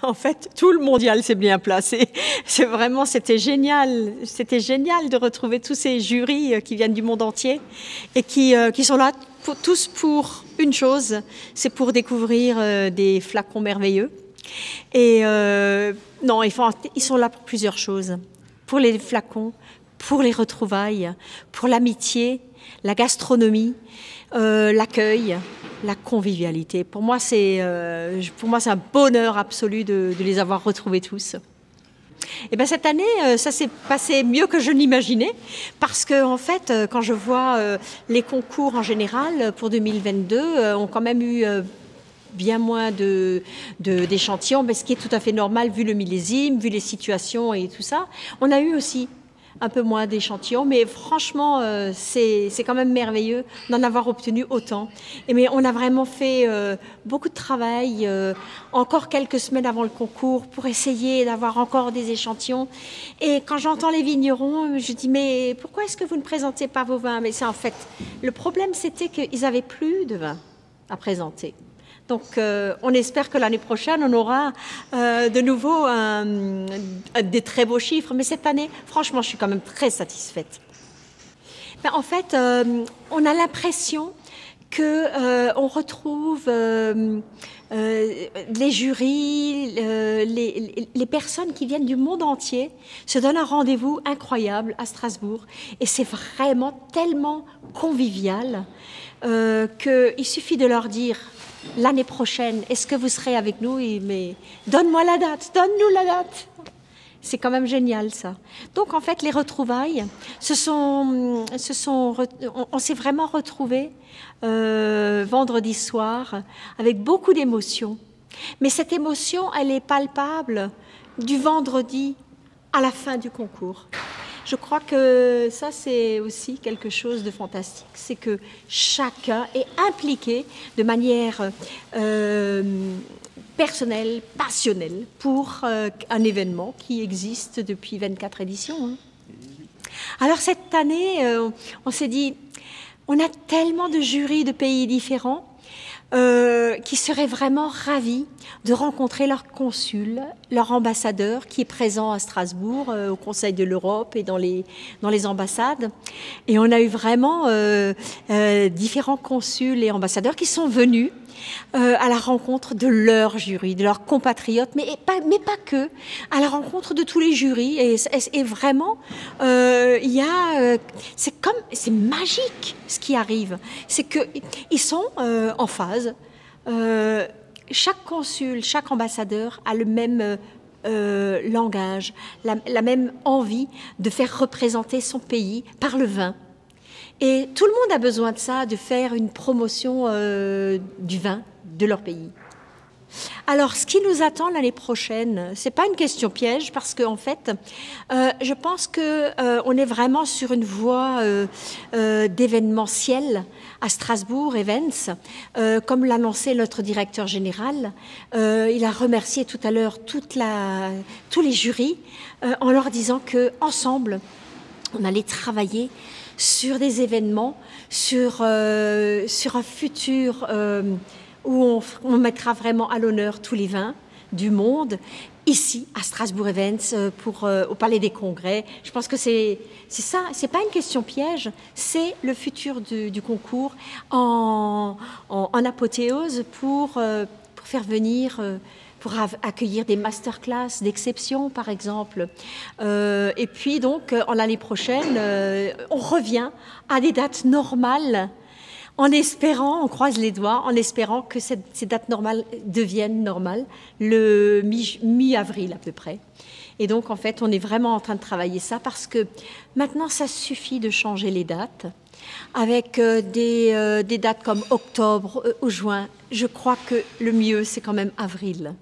En fait, tout le mondial s'est bien placé. C'était génial. C'était génial de retrouver tous ces jurys qui viennent du monde entier et qui sont là tous pour une chose, c'est pour découvrir des flacons merveilleux. Et non, ils sont là pour plusieurs choses. Pour les flacons, pour les retrouvailles, pour l'amitié, la gastronomie, l'accueil, la convivialité. Pour moi, c'est un bonheur absolu de les avoir retrouvés tous. Et bien cette année, ça s'est passé mieux que je l'imaginais, parce que en fait, quand je vois les concours en général pour 2022, ont quand même eu bien moins d'échantillons, mais ce qui est tout à fait normal vu le millésime, vu les situations et tout ça. On a eu aussi un peu moins d'échantillons, mais franchement, c'est quand même merveilleux d'en avoir obtenu autant. Mais on a vraiment fait beaucoup de travail, encore quelques semaines avant le concours, pour essayer d'avoir encore des échantillons. Et quand j'entends les vignerons, je dis, mais pourquoi est-ce que vous ne présentez pas vos vins? Mais c'est en fait, le problème, c'était qu'ils n'avaient plus de vin à présenter. Donc, on espère que l'année prochaine, on aura de nouveau des très beaux chiffres. Mais cette année, franchement, je suis quand même très satisfaite. Ben, en fait, on a l'impression qu'on retrouve les jurys, les personnes qui viennent du monde entier se donnent un rendez-vous incroyable à Strasbourg. Et c'est vraiment tellement convivial qu'il suffit de leur dire... L'année prochaine, est-ce que vous serez avec nous? Mais donne-moi la date, donne-nous la date. C'est quand même génial, ça. Donc, en fait, les retrouvailles, on s'est vraiment retrouvés vendredi soir avec beaucoup d'émotion. Mais cette émotion, elle est palpable du vendredi à la fin du concours. Je crois que ça, c'est aussi quelque chose de fantastique. C'est que chacun est impliqué de manière personnelle, passionnelle, pour un événement qui existe depuis 24 éditions. Hein. Alors cette année, on s'est dit, on a tellement de jurys de pays différents qui seraient vraiment ravis de rencontrer leur consul, leur ambassadeur qui est présent à Strasbourg, au Conseil de l'Europe et dans les ambassades. Et on a eu vraiment différents consuls et ambassadeurs qui sont venus à la rencontre de leur jury, de leurs compatriotes, mais pas que, à la rencontre de tous les jurys. Et vraiment, c'est magique ce qui arrive. C'est qu'ils sont en phase. Chaque consul, chaque ambassadeur a le même langage, la même envie de faire représenter son pays par le vin. Et tout le monde a besoin de ça, de faire une promotion du vin de leur pays. Alors, ce qui nous attend l'année prochaine, c'est pas une question piège, parce qu'en fait, je pense qu'on est vraiment sur une voie d'événementiel à Strasbourg, Events, comme l'annonçait notre directeur général. Il a remercié tout à l'heure tous les jurys en leur disant qu'ensemble, on allait travailler sur des événements, sur un futur où on mettra vraiment à l'honneur tous les vins du monde, ici, à Strasbourg Events, au Palais des Congrès. Je pense que c'est ça, c'est pas une question piège, c'est le futur du concours en apothéose pour faire venir... pour accueillir des masterclass d'exception, par exemple. Et puis, donc, en l'année prochaine, on revient à des dates normales, en espérant, on croise les doigts, en espérant que ces dates normales deviennent normales, le mi-avril à peu près. Et donc, en fait, on est vraiment en train de travailler ça, parce que maintenant, ça suffit de changer les dates. Avec des dates comme octobre ou juin, je crois que le mieux, c'est quand même avril.